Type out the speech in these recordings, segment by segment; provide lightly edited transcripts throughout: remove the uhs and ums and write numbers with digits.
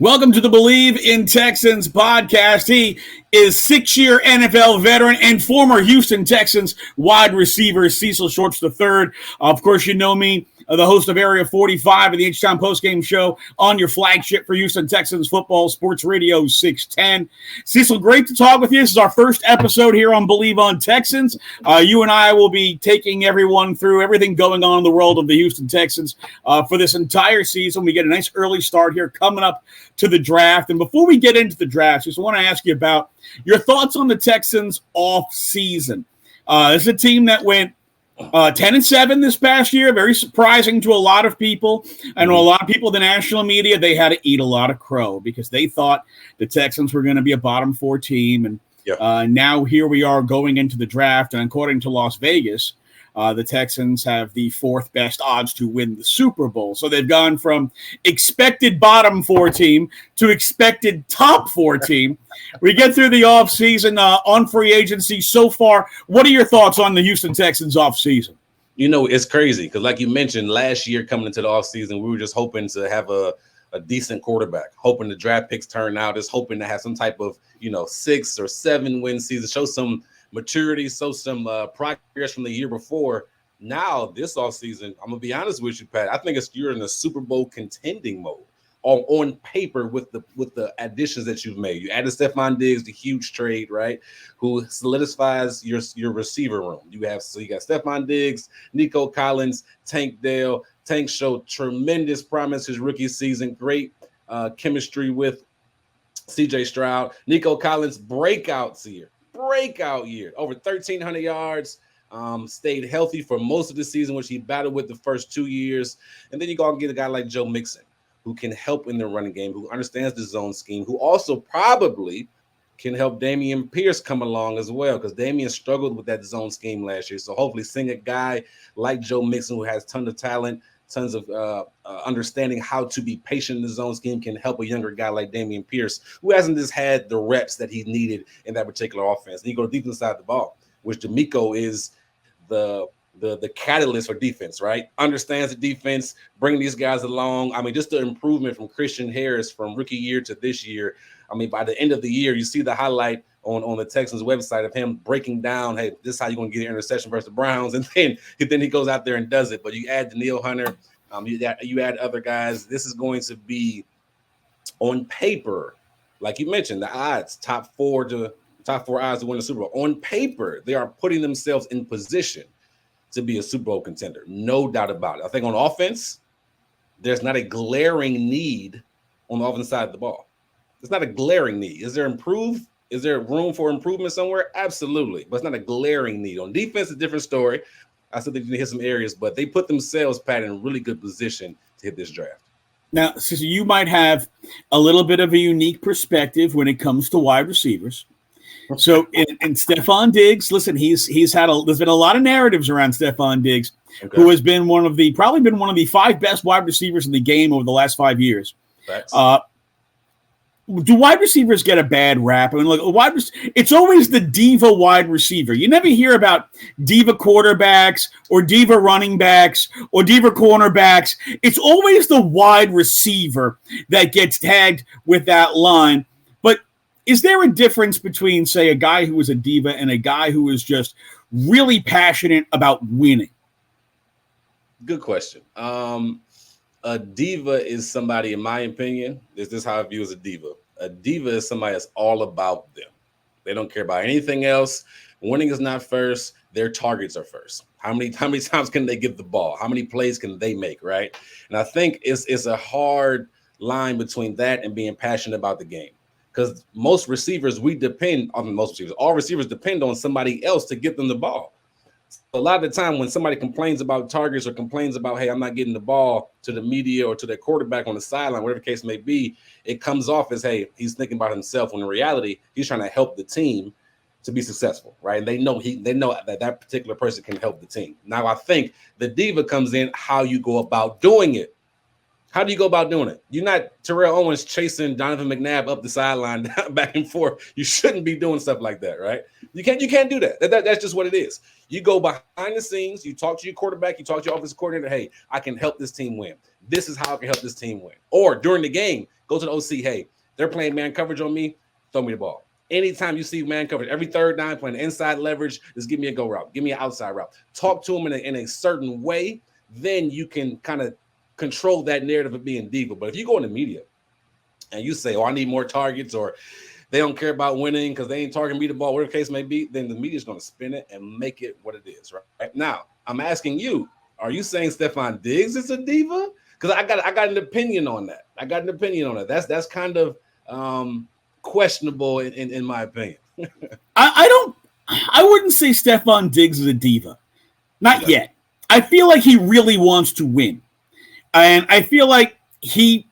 Welcome to the Believe in Texans podcast. He is 6-year NFL veteran and former Houston Texans wide receiver Cecil Shorts III. Of course, you know me, the host of Area 45 of the H-Town postgame show on your flagship for Houston Texans football, SportsRadio 610. Cecil, great to talk with you. This is our first episode here on Believe on Texans. You and I will be taking everyone through everything going on in the world of the Houston Texans for this entire season. We get a nice early start here coming up to the draft. And before we get into the draft, just want to ask you about your thoughts on the Texans offseason. This is a team that went 10-7 this past year, very surprising to a lot of people. I know a lot of people in the national media, they had to eat a lot of crow because they thought the Texans were going to be a bottom four team. And now here we are going into the draft. And according to Las Vegas, the Texans have the fourth best odds to win the Super Bowl. So they've gone from expected bottom four team to expected top four team. We get through the offseason on free agency so far. What are your thoughts on the Houston Texans offseason? You know, it's crazy because like you mentioned, last year coming into the offseason, we were just hoping to have a decent quarterback, hoping the draft picks turn out, just hoping to have some type of, 6 or 7 win season, show some maturity, so some progress from the year before. Now, this offseason, I'm going to be honest with you, Pat, I think you're in the Super Bowl contending mode on paper with the additions that you've made. You added Stephon Diggs, the huge trade, right, who solidifies your receiver room. You got Stephon Diggs, Nico Collins, Tank Dell. Tank showed tremendous promise his rookie season, great chemistry with C.J. Stroud. Nico Collins, breakout year, over 1,300 yards, stayed healthy for most of the season, which he battled with the first 2 years. And then you go and get a guy like Joe Mixon, who can help in the running game, who understands the zone scheme, who also probably can help Dameon Pierce come along as well, because Dameon struggled with that zone scheme last year. So hopefully seeing a guy like Joe Mixon, who has tons of talent, tons of understanding how to be patient in the zone scheme, can help a younger guy like Dameon Pierce, who hasn't just had the reps that he needed in that particular offense. And you go deep inside the ball, which DeMeco is the catalyst for defense, right? Understands the defense, bring these guys along. I mean, just the improvement from Christian Harris from rookie year to this year. I mean, by the end of the year, you see the highlight on the Texans website of him breaking down, hey, this is how you're going to get an interception versus the Browns. And then he goes out there and does it. But you add Danielle Hunter, you add other guys. This is going to be, on paper, like you mentioned, the odds, top four odds to win the Super Bowl. On paper, they are putting themselves in position to be a Super Bowl contender. No doubt about it. I think on offense, there's not a glaring need on the offensive side of the ball. It's not a glaring need. Is there room for improvement somewhere? Absolutely. But it's not a glaring need. On defense, a different story. I still think you can hit some areas, but they put themselves, Pat, in a really good position to hit this draft. Now, so you might have a little bit of a unique perspective when it comes to wide receivers. So, in Stephon Diggs, listen, there's been a lot of narratives around Stephon Diggs, who has been probably been one of the 5 best wide receivers in the game over the last 5 years. Do wide receivers get a bad rap? I mean, look, it's always the diva wide receiver. You never hear about diva quarterbacks or diva running backs or diva cornerbacks. It's always the wide receiver that gets tagged with that line. But is there a difference between, say, a guy who is a diva and a guy who is just really passionate about winning? Good question. A diva is somebody, in my opinion, this is how I view as a diva. A diva is somebody that's all about them. They don't care about anything else. Winning is not first. Their targets are first. How many times can they get the ball? How many plays can they make, right? And I think it's a hard line between that and being passionate about the game. Because all receivers depend on somebody else to get them the ball. A lot of the time when somebody complains about targets or complains about, hey, I'm not getting the ball to the media or to their quarterback on the sideline, whatever the case may be, it comes off as, hey, he's thinking about himself, when in reality, he's trying to help the team to be successful, right? And they know that particular person can help the team. Now, I think the diva comes in how you go about doing it. How do you go about doing it? You're not Terrell Owens chasing Donovan McNabb up the sideline back and forth. You shouldn't be doing stuff like that, right? You can't do that. That's just what it is. You go behind the scenes. You talk to your quarterback. You talk to your offensive coordinator. Hey, I can help this team win. This is how I can help this team win. Or during the game, go to the OC. Hey, they're playing man coverage on me. Throw me the ball. Anytime you see man coverage, every third down playing inside leverage, just give me a go route. Give me an outside route. Talk to them in a certain way. Then you can kind of control that narrative of being diva. But if you go in the media and you say, oh, I need more targets, or they don't care about winning because they ain't targeting me the ball, whatever the case may be, then the media's going to spin it and make it what it is, right? Now, I'm asking you, are you saying Stefon Diggs is a diva? Because I got an opinion on that. That's kind of questionable in my opinion. I wouldn't say Stefon Diggs is a diva. Not yet. I feel like he really wants to win. And I feel like he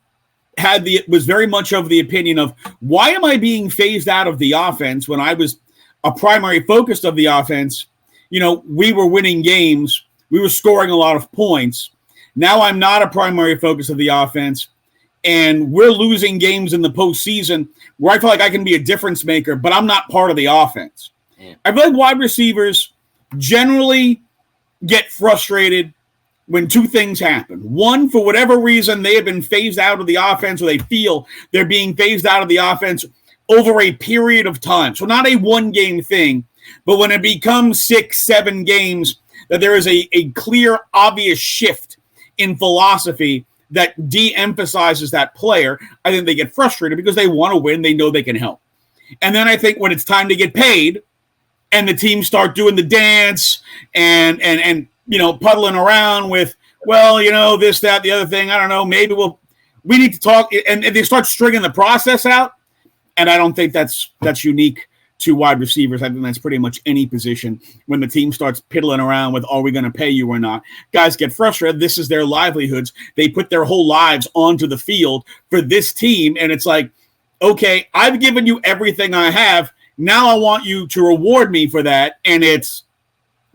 was very much of the opinion of, why am I being phased out of the offense when I was a primary focus of the offense? We were winning games. We were scoring a lot of points. Now I'm not a primary focus of the offense, and we're losing games in the postseason where I feel like I can be a difference maker, but I'm not part of the offense. I feel like wide receivers generally get frustrated when two things happen. One, for whatever reason, they have been phased out of the offense, or they feel they're being phased out of the offense over a period of time. So not a one-game thing, but when it becomes 6-7 games, that there is a clear, obvious shift in philosophy that de-emphasizes that player. I think they get frustrated because they want to win. They know they can help. And then I think when it's time to get paid and the teams start doing the dance and puddling around with, this, that, the other thing, I don't know, maybe we need to talk, and they start stringing the process out. And I don't think that's unique to wide receivers. I think that's pretty much any position. When the team starts piddling around with, are we going to pay you or not? Guys get frustrated. This is their livelihoods. They put their whole lives onto the field for this team. And it's like, okay, I've given you everything I have. Now I want you to reward me for that. And it's,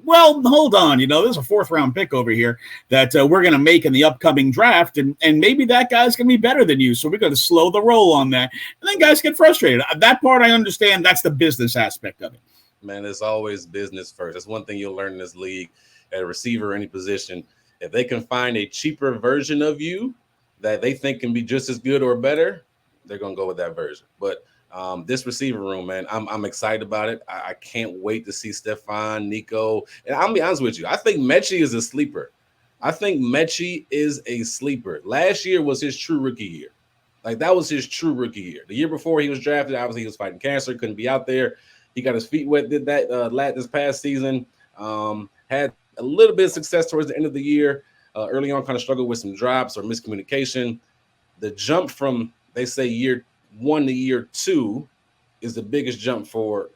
well, hold on. There's a 4th-round pick over here that we're going to make in the upcoming draft, and maybe that guy's going to be better than you, so we're going to slow the roll on that. And then guys get frustrated. That part I understand. That's the business aspect of it. Man, it's always business first. That's one thing you'll learn in this league at a receiver or any position. If they can find a cheaper version of you that they think can be just as good or better, they're going to go with that version. But this receiver room, man, I'm excited about it. I can't wait to see Stefon, Nico. And I'll be honest with you, I think Mechie is a sleeper. Last year was his true rookie year. Like, that was his true rookie year. The year before he was drafted, obviously he was fighting cancer, couldn't be out there. He got his feet wet, did that this past season. Had a little bit of success towards the end of the year. Early on, kind of struggled with some drops or miscommunication. The jump from, they say, year 1 to year 2 is the biggest jump for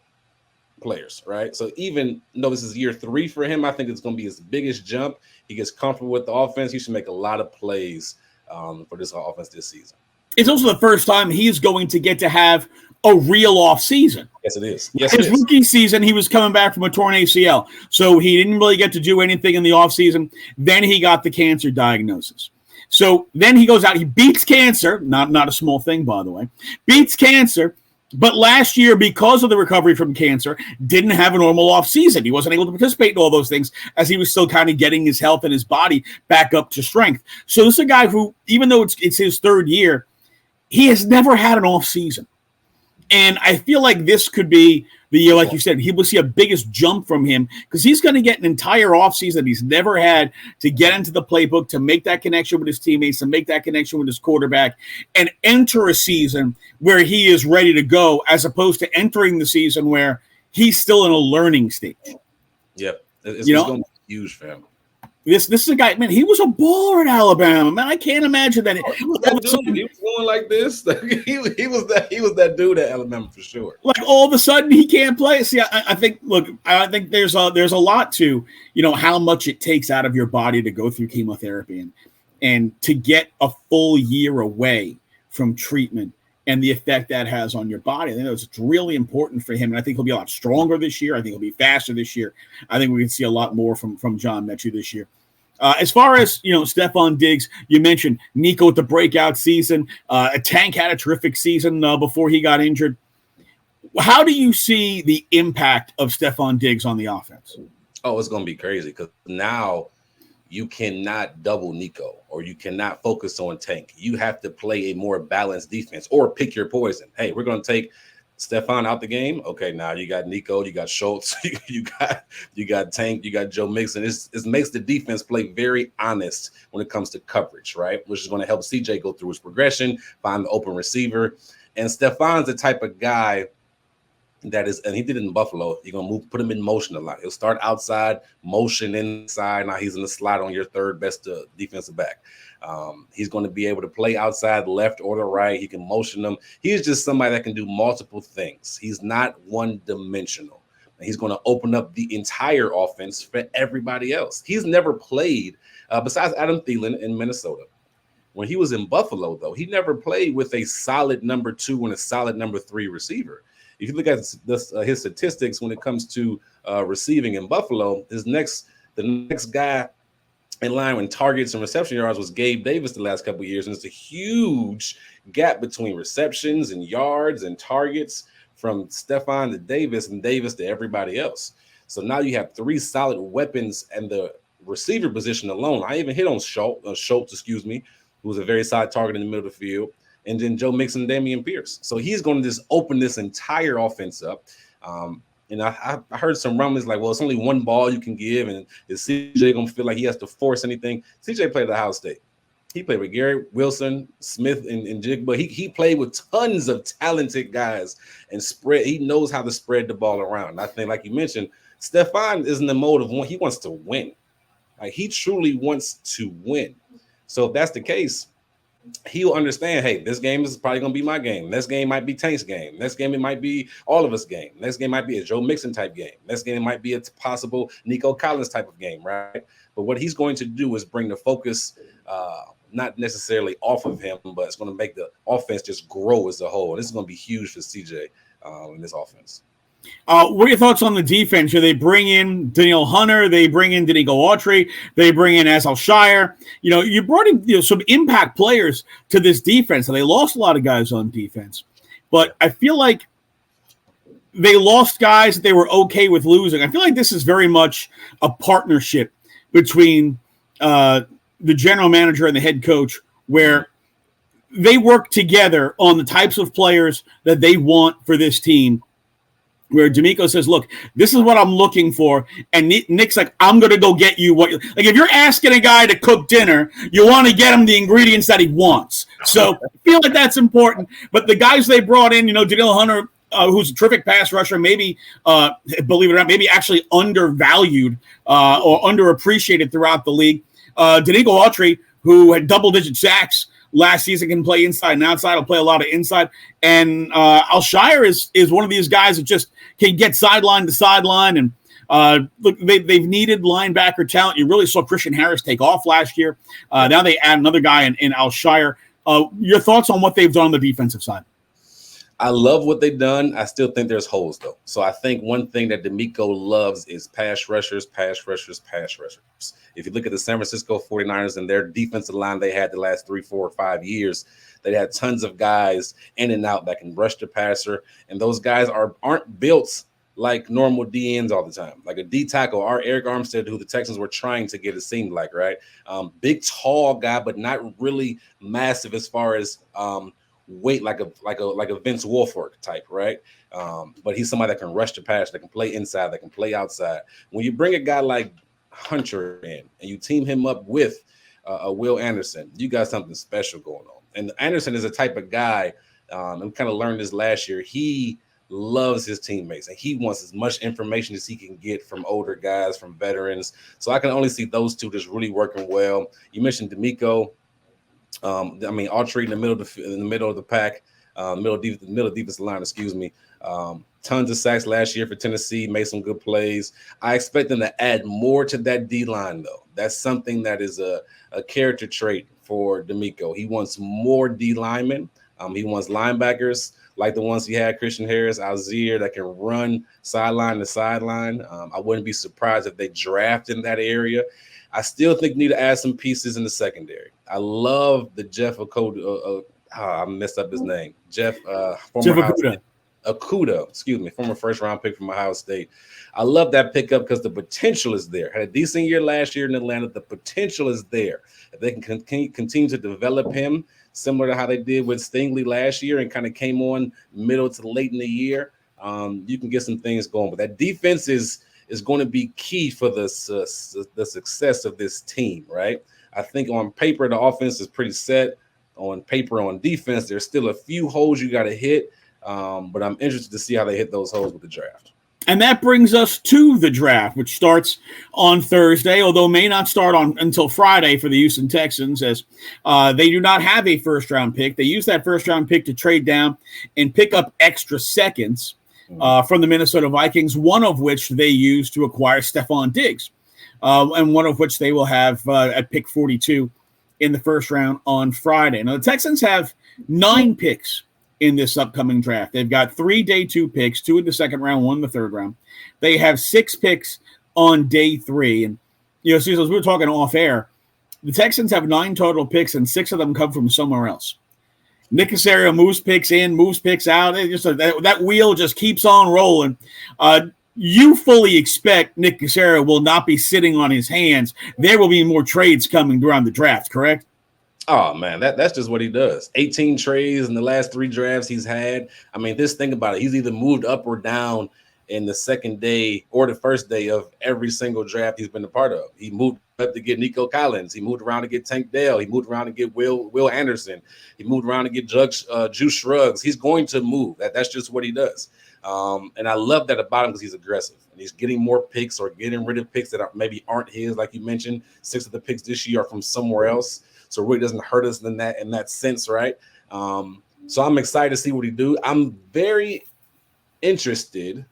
players, right? So even though this is year 3 for him, I think it's going to be his biggest jump. He gets comfortable with the offense. He should make a lot of plays for this offense this season. It's also the first time he's going to get to have a real off season. Yes, it is. His rookie season, he was coming back from a torn ACL, so he didn't really get to do anything in the off season. Then he got the cancer diagnosis. So then he goes out, he beats cancer, not a small thing, by the way, beats cancer, but last year, because of the recovery from cancer, didn't have a normal offseason. He wasn't able to participate in all those things as he was still kind of getting his health and his body back up to strength. So this is a guy who, even though it's his 3rd year, he has never had an offseason. And I feel like this could be the year, like you said, he will see a biggest jump from him because he's going to get an entire offseason that he's never had to get into the playbook, to make that connection with his teammates, to make that connection with his quarterback, and enter a season where he is ready to go, as opposed to entering the season where he's still in a learning stage. Yep. It's going to be huge, fam. This is a guy, man, he was a baller at Alabama, man. I can't imagine that. He was going like this. he was that dude at Alabama for sure. Like, all of a sudden he can't play. See, I think there's a lot to, how much it takes out of your body to go through chemotherapy and to get a full year away from treatment and the effect that has on your body. I think it's really important for him, and I think he'll be a lot stronger this year. I think he'll be faster this year. I think we can see a lot more from John Mechie this year. As far as, Stefon Diggs, you mentioned Nico with the breakout season. Tank had a terrific season before he got injured. How do you see the impact of Stefon Diggs on the offense? Oh, it's going to be crazy because now you cannot double Nico or you cannot focus on Tank. You have to play a more balanced defense or pick your poison. Hey, we're going to take Stephon out the game. Okay, now you got Nico, you got Schultz, you got Tank, you got Joe Mixon. It makes the defense play very honest when it comes to coverage, right? Which is going to help CJ go through his progression, find the open receiver. And Stephon's the type of guy that is, and he did it in Buffalo. You're gonna put him in motion a lot. He'll start outside, motion inside. Now he's in the slot on your third best defensive back. He's going to be able to play outside, left or the right. He can motion them. He's just somebody that can do multiple things. He's not one-dimensional. He's going to open up the entire offense for everybody else. He's never played besides Adam Thielen in Minnesota. When he was in Buffalo, though, he never played with a solid number 2 and a solid number 3 receiver. If you look at his statistics when it comes to receiving in Buffalo, the next guy in line with targets and reception yards was Gabe Davis the last couple of years, and it's a huge gap between receptions and yards and targets from Stephon to Davis and Davis to everybody else. So now you have 3 solid weapons and the receiver position alone. I even hit on Schultz, who was a very solid target in the middle of the field. And then Joe Mixon and Dameon Pierce. So he's going to just open this entire offense up. And I heard some rumblings like, well, it's only one ball you can give. And is CJ going to feel like he has to force anything? CJ played at Ohio State. He played with Garrett Wilson, Smith, and Jigba. He played with tons of talented guys and spread. He knows how to spread the ball around. I think, like you mentioned, Stephon is in the mode of one. He wants to win. Like, he truly wants to win. So if that's the case, he'll understand, hey, this game is probably going to be my game. Next game might be Tank's game. Next game, it might be all of us game. Next game might be a Joe Mixon type game. Next game, it might be a possible Nico Collins type of game, right? But what he's going to do is bring the focus not necessarily off of him, but it's going to make the offense just grow as a whole. And this is going to be huge for CJ in this offense. What are your thoughts on the defense? Should they bring in Daniel Hunter? They bring in Danico Autry. They bring in Cecil Shire. You brought in some impact players to this defense. So they lost a lot of guys on defense. But I feel like they lost guys that they were okay with losing. I feel like this is very much a partnership between the general manager and the head coach, where they work together on the types of players that they want for this team. Where D'Amico says, look, this is what I'm looking for. And Nick's like, I'm going to go get you what like, if you're asking a guy to cook dinner, you want to get him the ingredients that he wants. So I feel like that's important. But the guys they brought in, Daniel Hunter, who's a terrific pass rusher, maybe, believe it or not, maybe actually undervalued or underappreciated throughout the league. Danico Autry, who had double-digit sacks last season, can play inside and outside. He'll play a lot of inside. And Alshire is one of these guys that just can get sideline to sideline. And look, they've needed linebacker talent. You really saw Christian Harris take off last year. Now they add another guy in Alshire. Your thoughts on what they've done on the defensive side? I love what they've done. I still think there's holes, though. So I think one thing that D'Amico loves is pass rushers. If you look at the San Francisco 49ers and their defensive line they had the last 3, 4, or 5 years, they had tons of guys in and out that can rush the passer. And those guys aren't built like normal DNs all the time. Like a D tackle, our Eric Armstead, who the Texans were trying to get, it seemed like, right? Big, tall guy, but not really massive as far as weight, like a Vince Wilfork type, right? But he's somebody that can rush the pass, that can play inside, that can play outside. When you bring a guy like Hunter in and you team him up with Will Anderson, you got something special going on. And Anderson is a type of guy, and we kind of learned this last year, he loves his teammates and he wants as much information as he can get from older guys, from veterans. So I can only see those two just really working well. You mentioned D'Amico. Autry in the middle of the pack, middle defensive line, tons of sacks last year for Tennessee, made some good plays. I expect them to add more to that D-line, though. That's something that is a character trait for D'Amico. He wants more D linemen. He wants linebackers like the ones he had, Christian Harris, Algier, that can run sideline to sideline. I wouldn't be surprised if they draft in that area. I still think need to add some pieces in the secondary. I love the Jeff Okuda. I messed up his name. Jeff Okuda. Okuda, former first-round pick from Ohio State. I love that pickup because the potential is there. Had a decent year last year in Atlanta. The potential is there. If they can continue to develop him, similar to how they did with Stingley last year and kind of came on middle to late in the year, you can get some things going. But that defense is going to be key for the success of this team, right? I think on paper, the offense is pretty set. On paper, on defense, there's still a few holes you got to hit. But I'm interested to see how they hit those holes with the draft. And that brings us to the draft, which starts on Thursday, although may not start until Friday for the Houston Texans, as they do not have a first-round pick. They use that first-round pick to trade down and pick up extra seconds from the Minnesota Vikings, one of which they use to acquire Stephon Diggs, and one of which they will have at pick 42 in the first round on Friday. Now, the Texans have 9 picks in this upcoming draft. They've got 3 day 2 picks, 2 in the second round, 1 in the third round. They have 6 picks on day 3. And, Cecil, as we were talking off air, the Texans have 9 total picks, and 6 of them come from somewhere else. Nick Caserio moves picks in, moves picks out. That wheel just keeps on rolling. You fully expect Nick Caserio will not be sitting on his hands. There will be more trades coming during the draft, correct? Oh, man, that's just what he does. 18 trades in the last 3 drafts he's had. I mean, just think about it. He's either moved up or down in the second day or the first day of every single draft he's been a part of. He moved up to get Nico Collins. He moved around to get Tank Dell. He moved around to get Will Anderson. He moved around to get Juice Shrugs. He's going to move. That's just what he does. And I love that about him because he's aggressive. And he's getting more picks or getting rid of picks that maybe aren't his. Like you mentioned, 6 of the picks this year are from somewhere else. So it really doesn't hurt us in that sense, right? So I'm excited to see what he do. I'm very interested,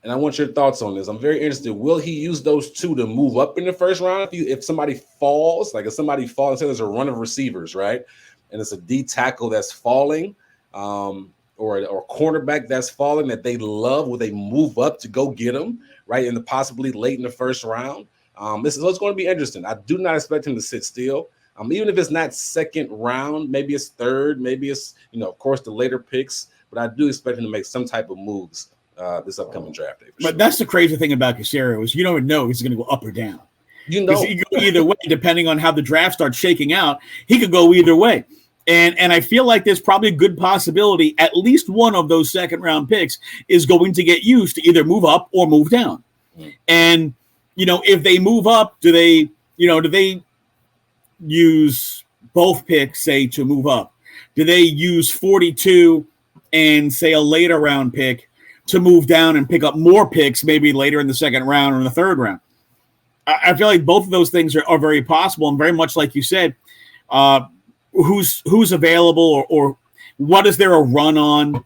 and I want your thoughts on this. I'm very interested. Will he use those 2 to move up in the first round? If somebody falls, say there's a run of receivers, right? And it's a D tackle that's falling, or a cornerback that's falling that they love, will they move up to go get him, right? And possibly late in the first round. It's going to be interesting. I do not expect him to sit still. Even if it's not second round, maybe it's third, maybe it's, of course, the later picks, but I do expect him to make some type of moves this upcoming draft day. But that's the crazy thing about Caserio is you don't know if he's going to go up or down. He can go either way, depending on how the draft starts shaking out. He could go either way. And I feel like there's probably a good possibility at least one of those second-round picks is going to get used to either move up or move down. And, if they move up, do they use both picks, say, to move up? Do they use 42 and, say, a later round pick to move down and pick up more picks maybe later in the second round or in the third round? I feel like both of those things are very possible, and very much like you said, who's available or what is there a run on,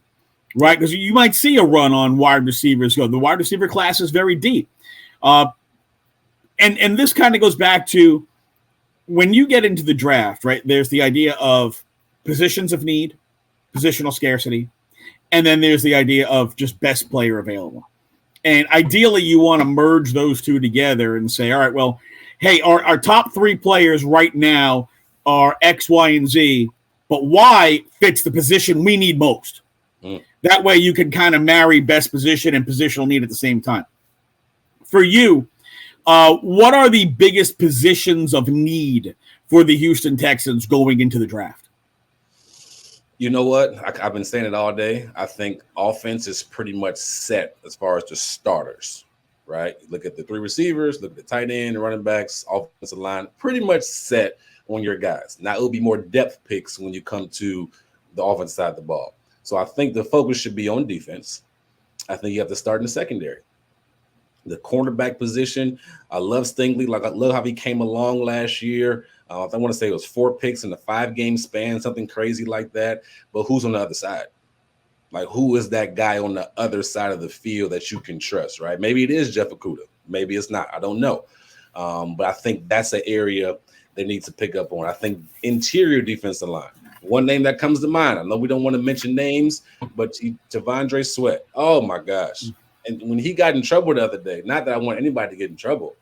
right? Because you might see a run on wide receivers go. The wide receiver class is very deep. And this kind of goes back to when you get into the draft, right? There's the idea of positions of need, positional scarcity, and then there's the idea of just best player available. And ideally, you want to merge those two together and say, all right, well, hey, our top 3 players right now are X, Y, and Z, but Y fits the position we need most. That way you can kind of marry best position and positional need at the same time. For you, what are the biggest positions of need for the Houston Texans going into the draft? You know what? I've been saying it all day. I think offense is pretty much set as far as the starters, right? You look at the 3 receivers, look at the tight end, the running backs, offensive line, pretty much set on your guys. Now, it'll be more depth picks when you come to the offense side of the ball. So I think the focus should be on defense. I think you have to start in the secondary. The cornerback position, I love Stingley. I love how he came along last year. I want to say it was 4 picks in a 5-game span, something crazy like that. But who's on the other side? Who is that guy on the other side of the field that you can trust, right? Maybe it is Jeff Okudah. Maybe it's not. I don't know. But I think that's an area they need to pick up on. I think interior defensive line. One name that comes to mind, I know we don't want to mention names, but T'Vondre Sweat. Oh, my gosh. And when he got in trouble the other day, not that I want anybody to get in trouble,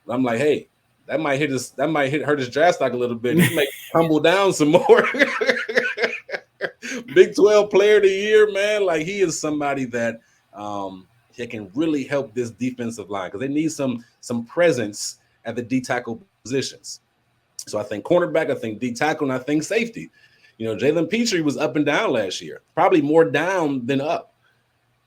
but I'm like, hey, that might hurt his draft stock a little bit. He may tumble down some more. Big 12 player of the year, man. Like, he is somebody that he can really help this defensive line because they need some presence at the D tackle positions. So I think cornerback, I think D tackle, and I think safety. You know, Jalen Petrie was up and down last year, probably more down than up.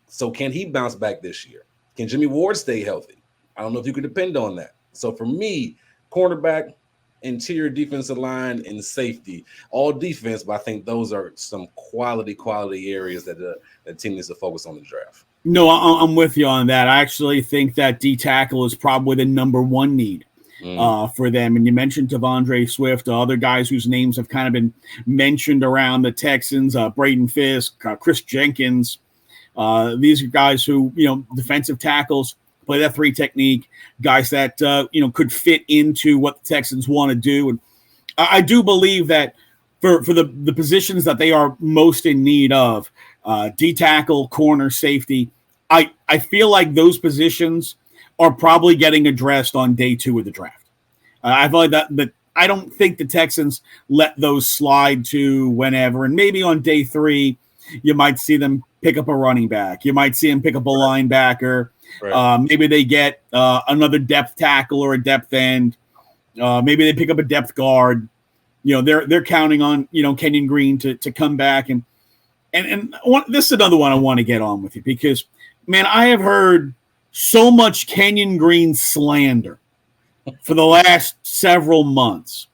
So can he bounce back this year? Can Jimmy Ward stay healthy? I don't know if you could depend on that. So for me, cornerback, interior defensive line, and safety, all defense, but I think those are some quality areas that the team needs to focus on the draft. No, I'm with you on that. I actually think that D tackle is probably the number one need for them. And you mentioned Devondre Swift, other guys whose names have kind of been mentioned around the Texans, Braden Fisk, Chris Jenkins. These are guys who, defensive tackles, play that 3 technique, guys that, could fit into what the Texans want to do. And I do believe that for the positions that they are most in need of, D tackle, corner, safety, I feel like those positions are probably getting addressed on day 2 of the draft. I feel like that I don't think the Texans let those slide to whenever. And maybe on day 3, you might see them pick up a running back. You might see them pick up a linebacker. Right. Maybe they get another depth tackle or a depth end. Maybe they pick up a depth guard. They're counting on, Kenyon Green to come back. And this is another one I want to get on with you because, man, I have heard so much Kenyon Green slander for the last several months.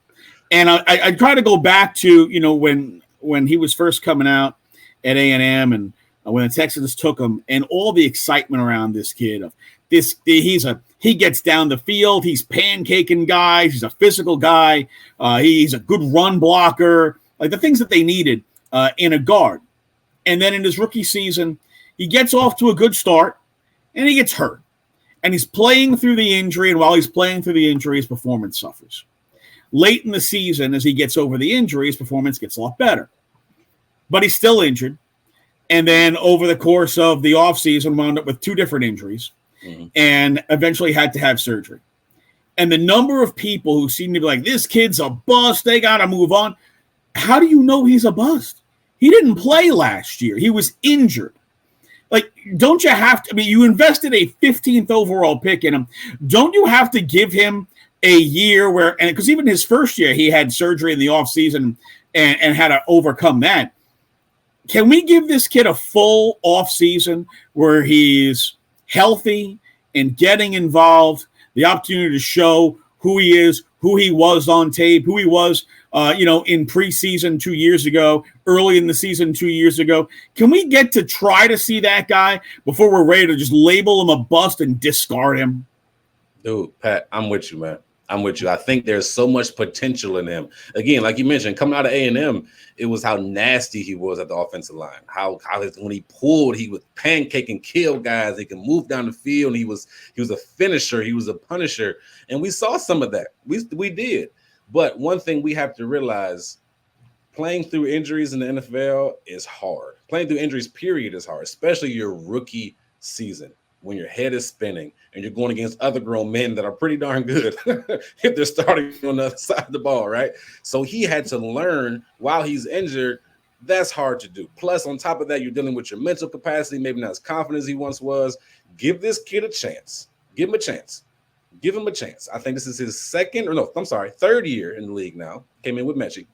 And I try to go back to, when he was first coming out at A&M and when the Texans took him and all the excitement around this kid of this, he gets down the field. He's pancaking guys. He's a physical guy. He's a good run blocker, like the things that they needed in a guard. And then in his rookie season, he gets off to a good start and he gets hurt. And he's playing through the injury. And while he's playing through the injury, his performance suffers. Late in the season, as he gets over the injury, his performance gets a lot better. But he's still injured. And then over the course of the offseason, wound up with 2 different injuries and eventually had to have surgery. And the number of people who seem to be like, this kid's a bust, they got to move on. How do you know he's a bust? He didn't play last year. He was injured. Like, don't you have to, you invested a 15th overall pick in him. Don't you have to give him a year where, and because even his first year, he had surgery in the offseason and had to overcome that. Can we give this kid a full offseason where he's healthy and getting involved, the opportunity to show who he is, who he was on tape, who he was, in preseason 2 years ago, early in the season 2 years ago? Can we get to try to see that guy before we're ready to just label him a bust and discard him? Dude, Pat, I'm with you, man. I'm with you. I think there's so much potential in him. Again, like you mentioned, coming out of A&M, it was how nasty he was at the offensive line. How when he pulled, he would pancake and kill guys. He can move down the field. And he was a finisher. He was a punisher. And we saw some of that. We did. But one thing we have to realize, playing through injuries in the NFL is hard. Playing through injuries, period, is hard, especially your rookie season, when your head is spinning and you're going against other grown men that are pretty darn good if they're starting on the other side of the ball, right? So he had to learn while he's injured. That's hard to do. Plus, on top of that, you're dealing with your mental capacity, maybe not as confident as he once was. Give this kid a chance. Give him a chance. Give him a chance. I think this is his third year in the league now. Came in with Mechie.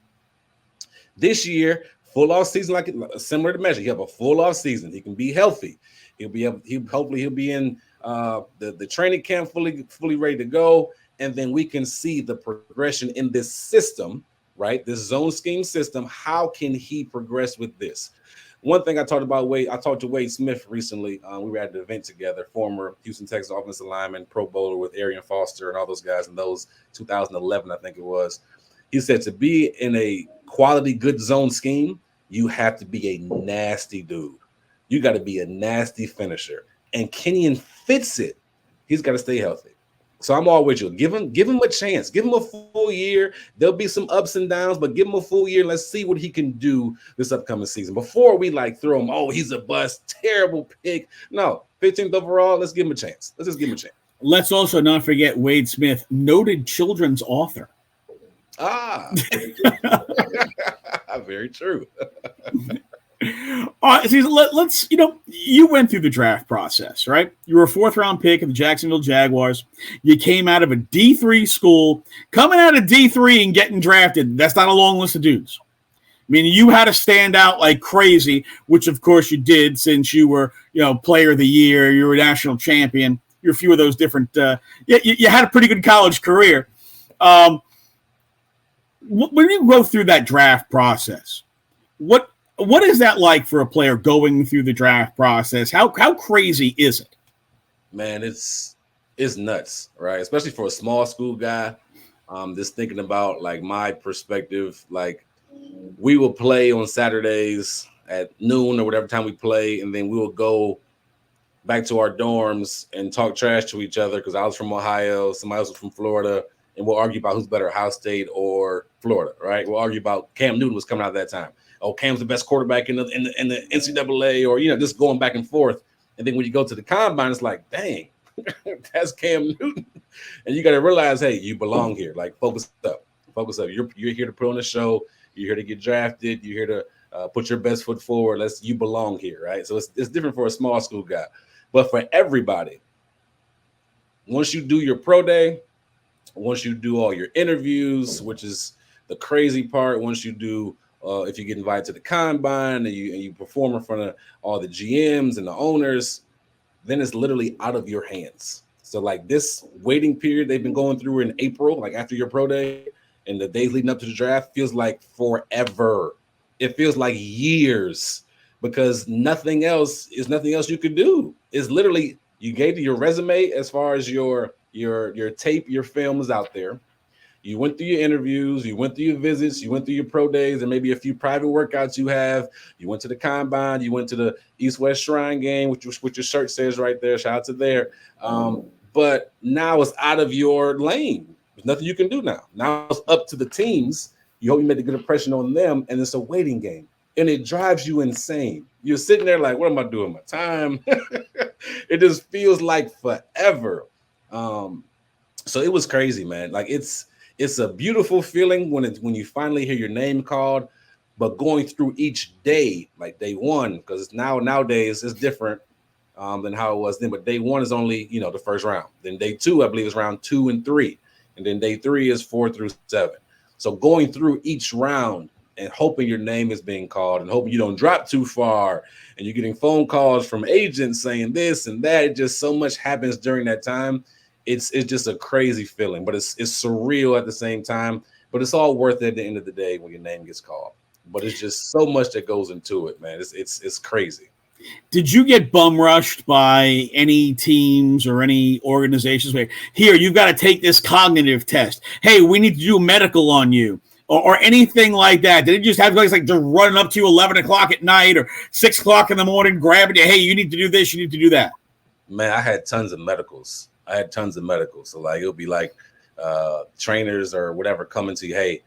This year, full off season, like similar to Mechie. He'll have a full off season. He can be healthy. Hopefully he'll be in the training camp fully ready to go, and then we can see the progression in this system, right? This zone scheme system. How can he progress with this? One thing I talked to Wade Smith recently. We were at an event together, former Houston Texans offensive lineman, Pro Bowler with Arian Foster and all those guys in those 2011, I think it was. He said to be in a quality, good zone scheme, you have to be a nasty dude. You got to be a nasty finisher. And Kenyon fits it. He's got to stay healthy. So I'm all with you. Give him a chance. Give him a full year. There'll be some ups and downs, but give him a full year. Let's see what he can do this upcoming season. Before we throw him, oh, he's a bust, terrible pick. No, 15th overall, let's give him a chance. Let's just give him a chance. Let's also not forget Wade Smith, noted children's author. Very true. See, let's, you went through the draft process, right? You were a 4th-round pick of the Jacksonville Jaguars. You came out of a D3 school. Coming out of D3 and getting drafted, that's not a long list of dudes. I mean, you had to stand out like crazy, which, of course, you did since you were, player of the year. You were a national champion. You're a few of those different you had a pretty good college career. When you go through that draft process, what is that like for a player going through the draft process? How crazy is it? Man, it's nuts, right? Especially for a small school guy. Just thinking about like my perspective, like we will play on Saturdays at noon or whatever time we play, and then we will go back to our dorms and talk trash to each other because I was from Ohio, somebody else was from Florida, and we'll argue about who's better, Ohio State or Florida, right? We'll argue about Cam Newton was coming out at that time. Oh, Cam's the best quarterback in the NCAA, or just going back and forth. And then when you go to the combine, it's like, dang, that's Cam Newton. And you got to realize, hey, you belong here. Like, focus up. You're here to put on a show. You're here to get drafted. You're here to put your best foot forward. You belong here, right? So it's different for a small school guy. But for everybody, once you do your pro day, once you do all your interviews, which is the crazy part, once you do, if you get invited to the combine and you perform in front of all the GMs and the owners, then it's literally out of your hands. So like this waiting period they've been going through in April, like after your pro day and the days leading up to the draft, feels like forever. It feels like years because nothing else you could do. It's literally you gave your resume as far as your tape, your film is out there. You went through your interviews, you went through your visits, you went through your pro days and maybe a few private workouts you have. You went to the combine, you went to the East-West Shrine game, which your shirt says right there. Shout out to there. But now it's out of your lane. There's nothing you can do now. Now it's up to the teams. You hope you made a good impression on them, and it's a waiting game. And it drives you insane. You're sitting there like, what am I doing with my time? It just feels like forever. So it was crazy, man. Like it's a beautiful feeling when you finally hear your name called, but going through each day, like day one, because it's nowadays it's different than how it was then. But day one is only the first round. Then day two, I believe, is round 2 and 3, and then day 3 is 4 through 7. So going through each round and hoping your name is being called and hoping you don't drop too far, and you're getting phone calls from agents saying this and that. It just so much happens during that time. It's just a crazy feeling, but it's surreal at the same time. But it's all worth it at the end of the day when your name gets called. But it's just so much that goes into it, man. It's crazy. Did you get bum rushed by any teams or any organizations where, here, you've got to take this cognitive test. Hey, we need to do a medical on you. Or anything like that? Did it just have guys like just running up to you 11 o'clock at night or 6 o'clock in the morning, grabbing you? Hey, you need to do this. You need to do that. Man, I had tons of medicals. So like, it'll be like trainers or whatever coming to you. Hey,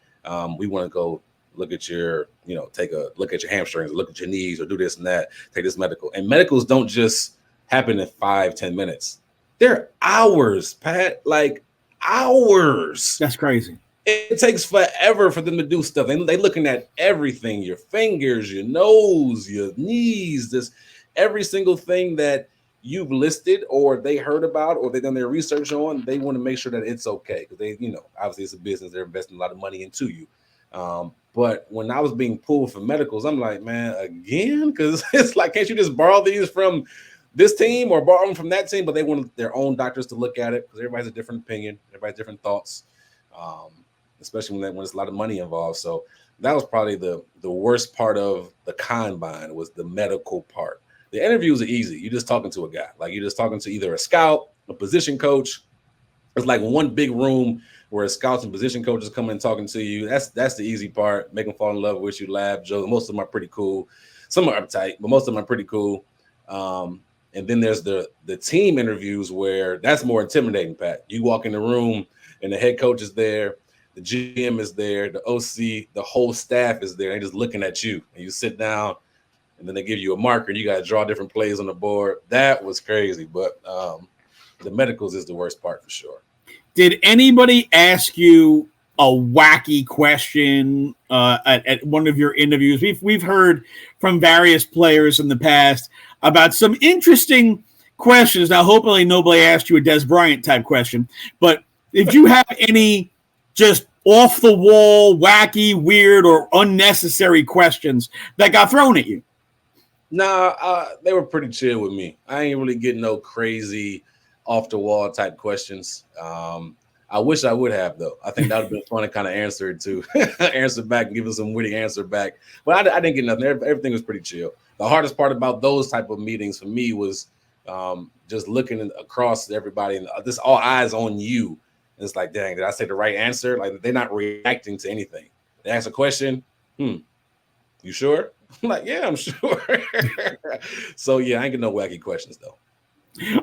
we want to go look at your, take a look at your hamstrings, look at your knees, or do this and that. Take this medical. And medicals don't just happen in 5-10 minutes. They're hours, Pat. Like hours. That's crazy. It takes forever for them to do stuff. They looking at everything, your fingers, your nose, your knees, this every single thing that you've listed or they heard about or they've done their research on. They want to make sure that it's okay because they, obviously it's a business. They're investing a lot of money into you. But when I was being pulled for medicals, I'm like, man, again? Because it's like, can't you just borrow these from this team or borrow them from that team? But they want their own doctors to look at it because everybody has a different opinion. Everybody has different thoughts. Especially when there's a lot of money involved. So that was probably the worst part of the combine was the medical part. The interviews are easy. You're just talking to a guy. Like you're just talking to either a scout, a position coach. It's like one big room where scouts and position coaches come in talking to you. That's the easy part. Make them fall in love with you, laugh, joke. Most of them are pretty cool. Some are uptight, but most of them are pretty cool. And then there's the team interviews where that's more intimidating, Pat. You walk in the room and the head coach is there. The GM is there, the OC, the whole staff is there. They're just looking at you, and you sit down, and then they give you a marker, and you got to draw different plays on the board. That was crazy, but the medicals is the worst part for sure. Did anybody ask you a wacky question at one of your interviews. We've heard from various players in the past about some interesting questions. Now, hopefully nobody asked you a Des Bryant type question, but if you have any just off the wall, wacky, weird, or unnecessary questions that got thrown at you. Nah, they were pretty chill with me. I ain't really getting no crazy off the wall type questions. I wish I would have, though. I think that would have been fun to kind of answer it too, answer back and give us some witty answer back. But I didn't get nothing. Everything was pretty chill. The hardest part about those type of meetings for me was just looking across everybody and just all eyes on you. And it's like, dang, did I say the right answer? Like, they're not reacting to anything. They ask a question. You sure? I'm like, yeah, I'm sure. So yeah, I ain't get no wacky questions though.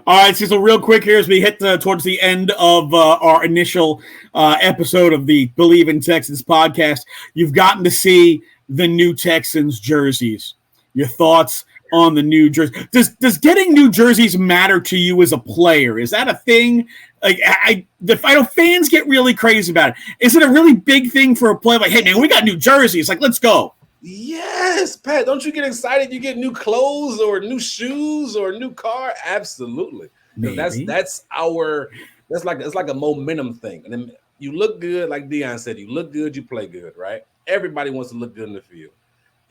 All right, so real quick here as we hit towards the end of our initial episode of the Believe in Texans podcast, you've gotten to see the new Texans jerseys. Your thoughts on the new jersey? Does getting new jerseys matter to you as a player? Is that a thing? Like I know fans get really crazy about it. Is it a really big thing for a player? Like, hey man, we got new jerseys. Like, let's go. Yes, Pat. Don't you get excited? You get new clothes or new shoes or a new car? Absolutely. That's like a momentum thing. And then you look good, like Deion said. You look good, you play good, right? Everybody wants to look good in the field.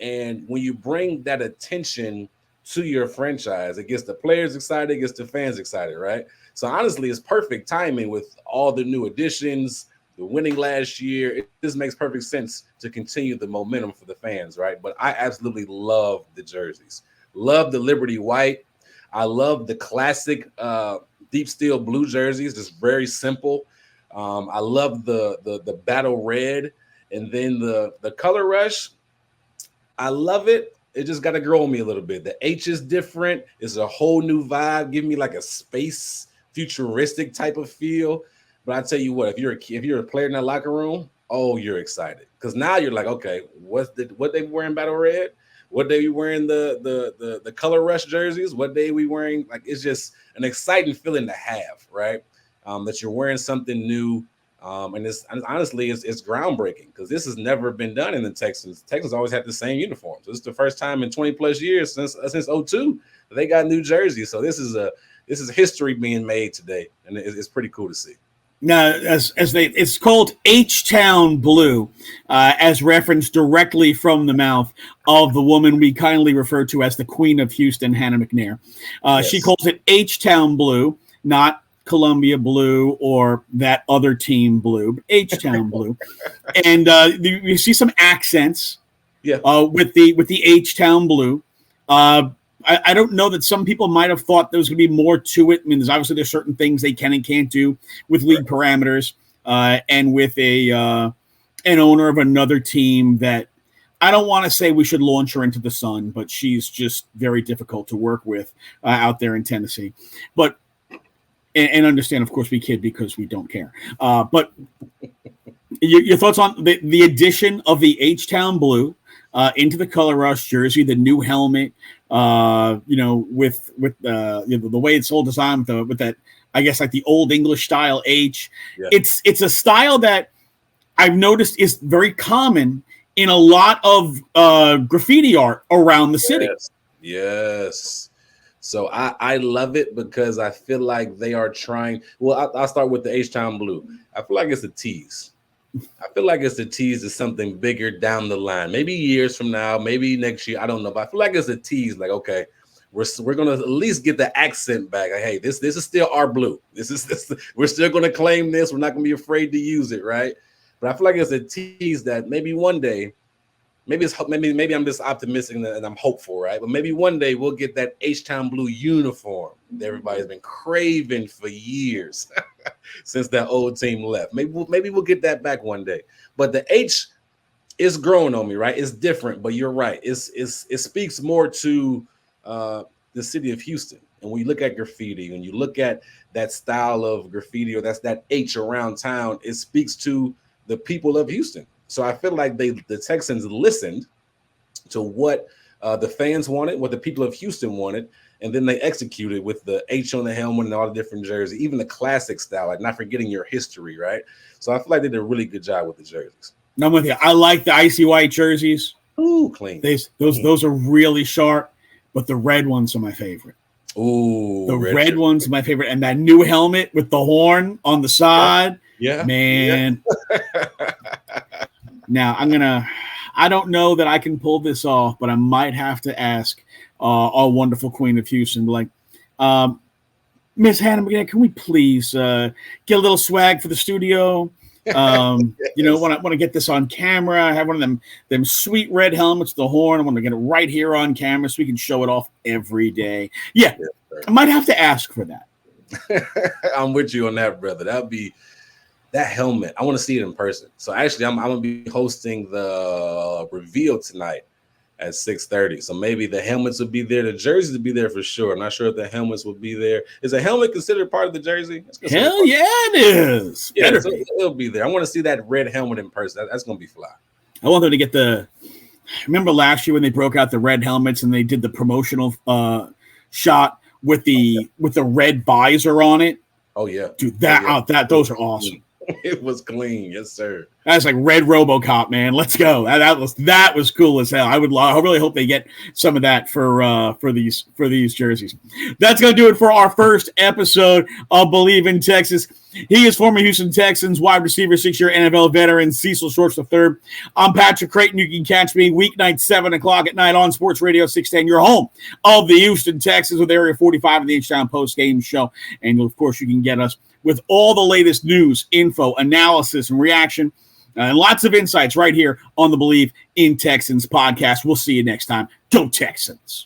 And when you bring that attention to your franchise, it gets the players excited, it gets the fans excited, right? So honestly, it's perfect timing with all the new additions. The winning last year, it just makes perfect sense to continue the momentum for the fans, right? But I absolutely love the jerseys. Love the Liberty White. I love the classic deep steel blue jerseys, just very simple. I love the battle red, and then the color rush. I love it. It just got to grow on me a little bit. The H is different. It's a whole new vibe. Give me like a space futuristic type of feel. But I tell you what, if you're a player in that locker room, oh, you're excited because now you're like, okay, what they wearing battle red? What day we wearing the color rush jerseys? What day we wearing? Like, it's just an exciting feeling to have, right? That you're wearing something new, and it's honestly it's groundbreaking because this has never been done in the Texans. Texans always had the same uniforms. This is the first time in 20 plus years since 2002 that they got new jerseys. So this is history being made today, and it's pretty cool to see. Now, it's called H-Town Blue, as referenced directly from the mouth of the woman we kindly refer to as the Queen of Houston, Hannah McNair. Yes. She calls it H-Town Blue, not Columbia Blue or that other team blue, but H-Town Blue. And you see some accents with the H-Town Blue. I don't know that some people might have thought there was going to be more to it. I mean, there's certain things they can and can't do with league parameters and with an owner of another team that I don't want to say we should launch her into the sun, but she's just very difficult to work with out there in Tennessee. But and understand, of course, we kid because we don't care. But your thoughts on the addition of the H-Town Blue into the color rush jersey, the new helmet, with the way it's all designed with that, I guess, like the old English style H. Yeah. It's a style that I've noticed is very common in a lot of graffiti art around the city. Yes. So I love it because I feel like they are trying. Well, I'll start with the H-Town Blue. I feel like it's a tease. I feel like it's a tease to something bigger down the line. Maybe years from now, maybe next year. I don't know. But I feel like it's a tease. Like, okay, we're gonna at least get the accent back. Like, hey, this is still our blue. This we're still gonna claim this. We're not gonna be afraid to use it, right? But I feel like it's a tease that maybe one day. Maybe I'm just optimistic and I'm hopeful, right? But maybe one day we'll get that H-Town Blue uniform that everybody's been craving for years since that old team left. Maybe we'll get that back one day. But the H is growing on me, right? It's different, but you're right. It speaks more to the city of Houston. And when you look at graffiti, when you look at that style of graffiti or that's that H around town, it speaks to the people of Houston. So I feel like the Texans listened to what The fans wanted what the people of Houston wanted, and then they executed with the H on the helmet and all the different jerseys, even the classic style, like not forgetting your history, right? So I feel like they did a really good job with the jerseys. No, I'm with you. I like the icy white jerseys. Ooh, clean. Those are really sharp, but the red ones are my favorite. Ooh, the red ones are my favorite, and that new helmet with the horn on the side. Yeah, man. Yeah. Now I don't know that I can pull this off, but I might have to ask our wonderful Queen of Houston, like, Miss Hannah McGann, can we please get a little swag for the studio? Yes. You know, want to get this on camera. I have one of them sweet red helmets, the horn. I want to get it right here on camera so we can show it off every day. Yeah, yes, I might have to ask for that. I'm with you on that, brother. That'd be that helmet. I want to see it in person. So actually, I'm gonna be hosting the reveal tonight at 6:30. So maybe the helmets will be there. The jerseys will be there for sure. I'm not sure if the helmets will be there. Is a helmet considered part of the jersey? Hell yeah, it is. Yeah, so it'll be there. I want to see that red helmet in person. That's going to be fly. I want them to get remember last year when they broke out the red helmets and they did the promotional shot with the red visor on it? Oh, yeah. Dude, those are awesome. It was clean, yes, sir. That's like red RoboCop, man. Let's go. That was cool as hell. I really hope they get some of that for these jerseys. That's gonna do it for our first episode of Believe in Texas. He is former Houston Texans wide receiver, 6-year NFL veteran Cecil Shorts III. I'm Patrick Creighton. You can catch me weeknight 7:00 at night on SportsRadio 610. Your home of the Houston Texans with Area 45 and the H-Town post game show. And of course, you can get us with all the latest news, info, analysis, and reaction, and lots of insights right here on the Believe in Texans podcast. We'll see you next time. Go Texans.